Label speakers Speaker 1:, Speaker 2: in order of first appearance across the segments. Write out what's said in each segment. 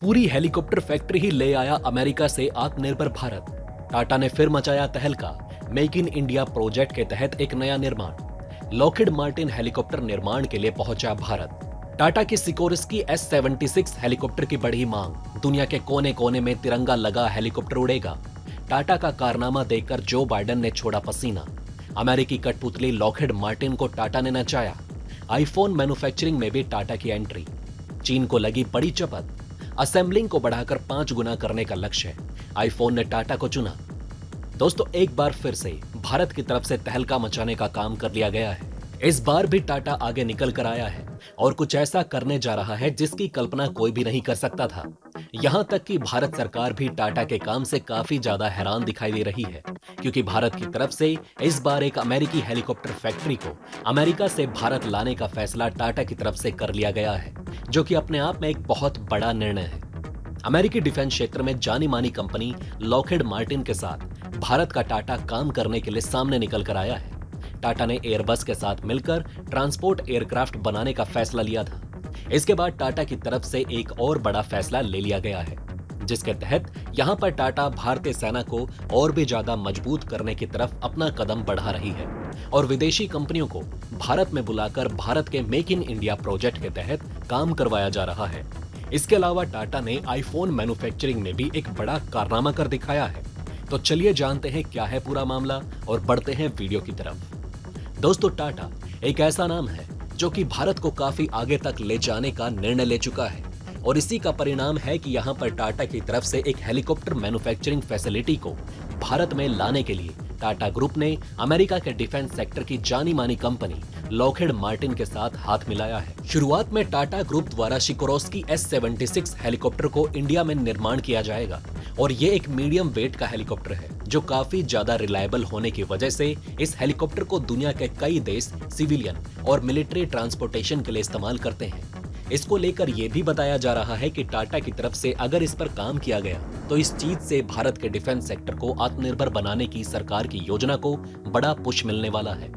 Speaker 1: पूरी helicopter factory ही ले आया अमेरिका से आत्मनिर्भर भारत। टाटा ने फिर मचाया तहलका। मेक इन इंडिया प्रोजेक्ट के तहत एक नया निर्माण। लॉकहीड मार्टिन हेलीकॉप्टर निर्माण के लिए पहुंचा भारत। टाटा की सिकोर्स्की S-76 हेलीकॉप्टर की बढ़ी मांग। दुनिया के कोने कोने में तिरंगा लगा हेलीकॉप्टर उड़ेगा। टाटा का कारनामा देखकर जो बाइडेन ने छोड़ा पसीना। अमेरिकी कठपुतली लॉकहीड मार्टिन को टाटा ने नचाया। आईफोन मैन्युफैक्चरिंग में भी टाटा की एंट्री। चीन को लगी बड़ी चपत। असेंबलिंग को बढ़ाकर 5 गुना करने का लक्ष्य। आईफोन ने टाटा को चुना। दोस्तों, एक बार फिर से भारत की तरफ से तहलका मचाने का काम कर लिया गया है। इस बार भी टाटा आगे निकल कर आया है और कुछ ऐसा करने जा रहा है जिसकी कल्पना कोई भी नहीं कर सकता था। यहां तक कि भारत सरकार भी टाटा के काम से काफी ज्यादा हैरान दिखाई दे रही है, क्योंकि भारत की तरफ से इस बार एक अमेरिकी हेलीकॉप्टर फैक्ट्री को अमेरिका से भारत लाने का फैसला टाटा की तरफ से कर लिया गया है, जो कि अपने आप में एक बहुत बड़ा निर्णय है। अमेरिकी डिफेंस क्षेत्र में जानी मानी कंपनी लॉकहीड मार्टिन के साथ भारत का टाटा काम करने के लिए सामने निकल कर आया है। टाटा ने एयरबस के साथ मिलकर ट्रांसपोर्ट एयरक्राफ्ट बनाने का फैसला लिया था। इसके बाद टाटा की तरफ से एक और बड़ा फैसला ले लिया गया है, जिसके तहत यहां पर टाटा भारतीय सेना को और भी ज्यादा मजबूत करने की तरफ अपना कदम बढ़ा रही है और विदेशी कंपनियों को भारत में बुलाकर भारत के मेक इन इंडिया प्रोजेक्ट के तहत काम करवाया जा रहा है। इसके अलावा टाटा ने आईफोन मैन्युफैक्चरिंग में भी एक बड़ा कारनामा कर दिखाया है। तो चलिए जानते हैं क्या है पूरा मामला और बढ़ते हैं वीडियो की तरफ। दोस्तों, टाटा एक ऐसा नाम है जो कि भारत को काफी आगे तक ले जाने का निर्णय ले चुका है और इसी का परिणाम है कि यहाँ पर टाटा की तरफ से एक हेलीकॉप्टर मैन्युफैक्चरिंग फैसिलिटी को भारत में लाने के लिए टाटा ग्रुप ने अमेरिका के डिफेंस सेक्टर की जानी मानी कंपनी लॉकहीड मार्टिन के साथ हाथ मिलाया है। शुरुआत में टाटा ग्रुप द्वारा सिकोर्स्की S-76 हेलीकॉप्टर को इंडिया में निर्माण किया जाएगा और ये एक मीडियम वेट का हेलीकॉप्टर है जो काफी ज्यादा रिलायबल होने की वजह से इस हेलीकॉप्टर को दुनिया के कई देश सिविलियन और मिलिट्री ट्रांसपोर्टेशन के लिए इस्तेमाल करते हैं। इसको लेकर यह भी बताया जा रहा है कि टाटा की तरफ से अगर इस पर काम किया गया तो इस चीज से भारत के डिफेंस सेक्टर को आत्मनिर्भर बनाने की सरकार की योजना को बड़ा पुश मिलने वाला है।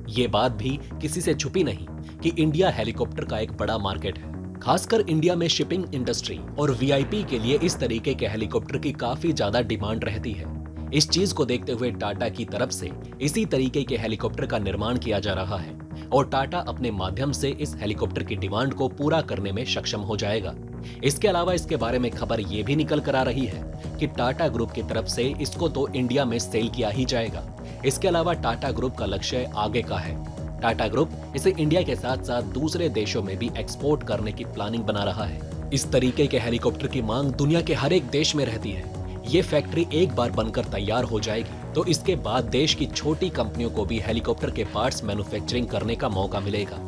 Speaker 1: ये बात भी किसी से छुपी नहीं कि इंडिया हेलीकॉप्टर का एक बड़ा मार्केट है। खासकर इंडिया में शिपिंग इंडस्ट्री और वीआईपी के लिए इस तरीके के हेलीकॉप्टर की काफी ज्यादा डिमांड रहती है। इस चीज को देखते हुए टाटा की तरफ से इसी तरीके के हेलीकॉप्टर का निर्माण किया जा रहा है और टाटा अपने माध्यम से इस हेलीकॉप्टर की डिमांड को पूरा करने में सक्षम हो जाएगा। इसके अलावा इसके बारे में खबर ये भी निकल कर आ रही है कि टाटा ग्रुप की तरफ से इसको तो इंडिया में सेल किया ही जाएगा। इसके अलावा टाटा ग्रुप का लक्ष्य आगे का है। टाटा ग्रुप इसे इंडिया के साथ साथ दूसरे देशों में भी एक्सपोर्ट करने की प्लानिंग बना रहा है। इस तरीके के हेलीकॉप्टर की मांग दुनिया के हर एक देश में रहती है। ये फैक्ट्री एक बार बनकर तैयार हो जाएगी तो इसके बाद देश की छोटी कंपनियों को भी हेलीकॉप्टर के पार्ट्स मैन्युफैक्चरिंग करने का मौका मिलेगा।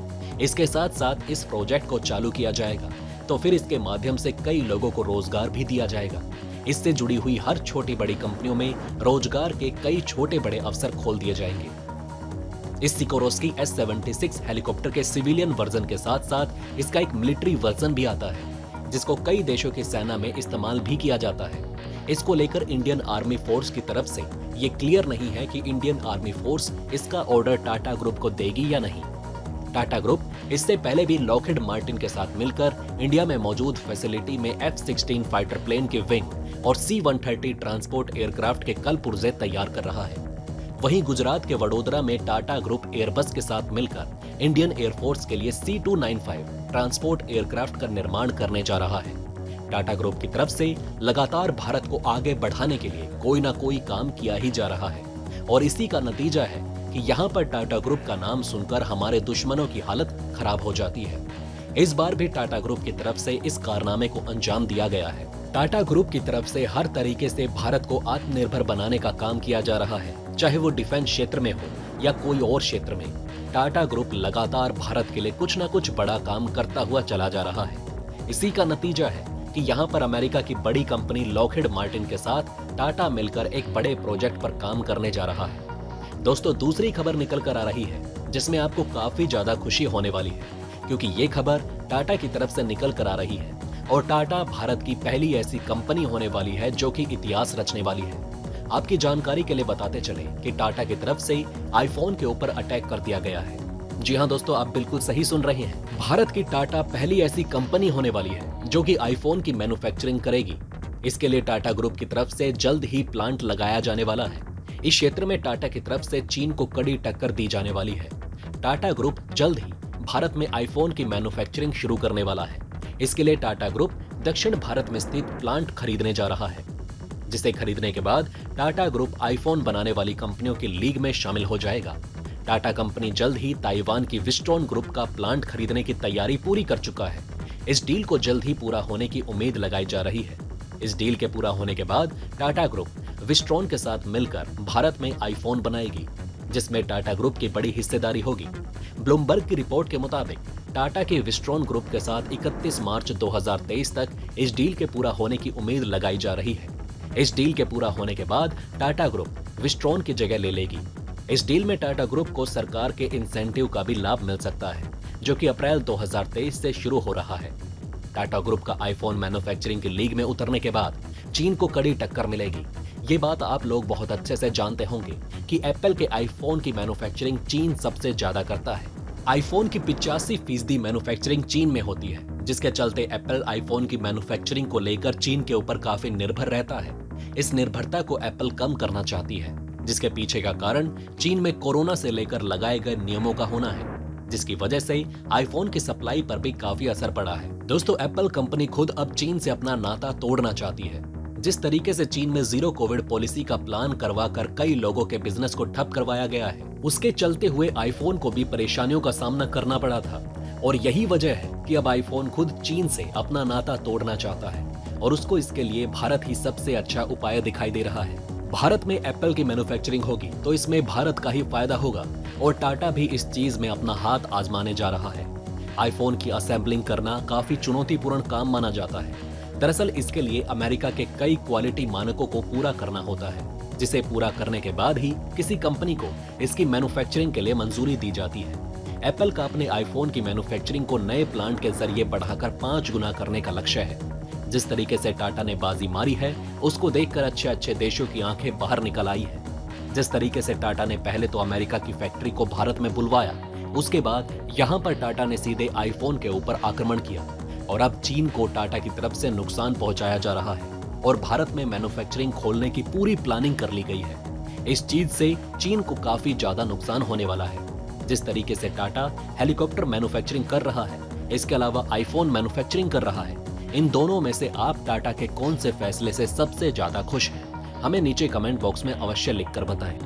Speaker 1: इसके साथ साथ इस प्रोजेक्ट को चालू किया जाएगा तो फिर इसके माध्यम से कई लोगों को रोजगार भी दिया जाएगा। इससे जुड़ी हुई हर छोटी बड़ी कंपनियों में रोजगार के कई छोटे बड़े अवसर खोल दिए जाएंगे। इस सिकोर्स्की S-76 हेलीकॉप्टर के सिविलियन वर्जन के साथ साथ इसका एक मिलिट्री वर्जन भी आता है, जिसको कई देशों की सेना में इस्तेमाल भी किया जाता है। इसको लेकर इंडियन आर्मी फोर्स की तरफ से ये क्लियर नहीं है कि इंडियन आर्मी फोर्स इसका ऑर्डर टाटा ग्रुप को देगी या नहीं। टाटा ग्रुप इससे पहले भी लॉकहीड मार्टिन के साथ मिलकर इंडिया में मौजूद फैसिलिटी में F-16 फाइटर प्लेन के विंग और C-130 ट्रांसपोर्ट एयरक्राफ्ट के कल पुर्जे तैयार कर रहा है। वहीं गुजरात के वडोदरा में टाटा ग्रुप एयरबस के साथ मिलकर इंडियन एयरफोर्स के लिए C-295 ट्रांसपोर्ट एयरक्राफ्ट का निर्माण करने जा रहा है। टाटा ग्रुप की तरफ से लगातार भारत को आगे बढ़ाने के लिए कोई ना कोई काम किया ही जा रहा है और इसी का नतीजा है कि यहाँ पर टाटा ग्रुप का नाम सुनकर हमारे दुश्मनों की हालत खराब हो जाती है। इस बार भी टाटा ग्रुप की तरफ से इस कारनामे को अंजाम दिया गया है। टाटा ग्रुप की तरफ से हर तरीके से भारत को आत्मनिर्भर बनाने का काम किया जा रहा है, चाहे वो डिफेंस क्षेत्र में हो या कोई और क्षेत्र में। टाटा ग्रुप लगातार भारत के लिए कुछ न कुछ बड़ा काम करता हुआ चला जा रहा है। इसी का नतीजा है कि यहाँ पर अमेरिका की बड़ी कंपनी लॉकहीड मार्टिन के साथ टाटा मिलकर एक बड़े प्रोजेक्ट पर काम करने जा रहा है। दोस्तों, दूसरी खबर निकल कर आ रही है जिसमें आपको काफी ज्यादा खुशी होने वाली है, क्योंकि ये खबर टाटा की तरफ से निकल कर आ रही है और टाटा भारत की पहली ऐसी कंपनी होने वाली है जो कि इतिहास रचने वाली है। आपकी जानकारी के लिए बताते चले कि टाटा की तरफ से आईफोन के ऊपर अटैक कर दिया गया है। जी हाँ दोस्तों, आप बिल्कुल सही सुन रहे हैं। भारत की टाटा पहली ऐसी कंपनी होने वाली है जो कि आईफोन की मैन्युफैक्चरिंग करेगी। इसके लिए टाटा ग्रुप की तरफ से जल्द ही प्लांट लगाया जाने वाला है। इस क्षेत्र में टाटा की तरफ से चीन को कड़ी टक्कर दी जाने वाली है। टाटा ग्रुप जल्द ही भारत में आईफोन की मैन्युफैक्चरिंग शुरू करने वाला है। इसके लिए टाटा ग्रुप दक्षिण भारत में स्थित प्लांट खरीदने जा रहा है, जिसे खरीदने के बाद टाटा ग्रुप आईफोन बनाने वाली कंपनियों की लीग में शामिल हो जाएगा। टाटा कंपनी जल्द ही ताइवान की विस्ट्रॉन ग्रुप का प्लांट खरीदने की तैयारी पूरी कर चुका है। इस डील को जल्द ही पूरा होने की उम्मीद लगाई जा रही है। इस डील के पूरा होने के बाद टाटा ग्रुप विस्ट्रॉन के साथ मिलकर भारत में आईफोन बनाएगी, जिसमें टाटा ग्रुप की बड़ी हिस्सेदारी होगी। ब्लूमबर्ग की रिपोर्ट के मुताबिक टाटा के विस्ट्रॉन ग्रुप के साथ 31 मार्च 2023 तक इस डील के पूरा होने की उम्मीद लगाई जा रही है। इस डील के पूरा होने के बाद टाटा ग्रुप विस्ट्रॉन की जगह ले लेगी। इस डील में टाटा ग्रुप को सरकार के इंसेंटिव का भी लाभ मिल सकता है, जो कि अप्रैल 2023 से शुरू हो रहा है। टाटा ग्रुप का आईफोन मैन्युफैक्चरिंग की लीग में उतरने के बाद चीन को कड़ी टक्कर मिलेगी। ये बात आप लोग बहुत अच्छे से जानते होंगे कि एप्पल के आईफोन की मैन्युफैक्चरिंग चीन सबसे ज्यादा करता है। आईफोन की 85% मैन्युफैक्चरिंग चीन में होती है, जिसके चलते एप्पल आईफोन की मैन्युफैक्चरिंग को लेकर चीन के ऊपर काफी निर्भर रहता है। इस निर्भरता को एप्पल कम करना चाहती है, जिसके पीछे का कारण चीन में कोरोना से लेकर लगाए गए नियमों का होना है, जिसकी वजह से आईफोन की सप्लाई पर भी काफी असर पड़ा है। दोस्तों, एप्पल कंपनी खुद अब चीन से अपना नाता तोड़ना चाहती है। जिस तरीके से चीन में जीरो कोविड पॉलिसी का प्लान करवाकर कई लोगों के बिजनेस को ठप करवाया गया है, उसके चलते हुए आईफोन को भी परेशानियों का सामना करना पड़ा था। और यही वजह है कि अब आईफोन खुद चीन से अपना नाता तोड़ना चाहता है और उसको इसके लिए भारत ही सबसे अच्छा उपाय दिखाई दे रहा है। भारत में एप्पल की मैन्युफैक्चरिंग होगी तो इसमें भारत का ही फायदा होगा और टाटा भी इस चीज में अपना हाथ आजमाने जा रहा है। आईफोन की असेंबलिंग करना काफी चुनौतीपूर्ण काम माना जाता है। दरअसल इसके लिए अमेरिका के कई क्वालिटी मानकों को पूरा करना होता है, जिसे पूरा करने के बाद ही किसी कंपनी को इसकी मैन्युफैक्चरिंग के लिए मंजूरी दी जाती है। एप्पल का अपने आईफोन की मैन्युफैक्चरिंग को नए प्लांट के जरिए बढ़ाकर 5 गुना करने का लक्ष्य है। जिस तरीके से टाटा ने बाजी मारी है, उसको देखकर अच्छे अच्छे देशों की आंखें बाहर निकल आई है। जिस तरीके से टाटा ने पहले तो अमेरिका की फैक्ट्री को भारत में बुलवाया, उसके बाद यहाँ पर टाटा ने सीधे आईफोन के ऊपर आक्रमण किया और अब चीन को टाटा की तरफ से नुकसान पहुंचाया जा रहा है और भारत में मैन्युफैक्चरिंग खोलने की पूरी प्लानिंग कर ली गई है। इस चीज से चीन को काफी ज्यादा नुकसान होने वाला है। जिस तरीके से टाटा हेलीकॉप्टर मैन्युफैक्चरिंग कर रहा है, इसके अलावा आईफोन मैन्युफैक्चरिंग कर रहा है, इन दोनों में से आप टाटा के कौन से फैसले से सबसे ज्यादा खुश हैं? हमें नीचे कमेंट बॉक्स में अवश्य लिखकर बताएं।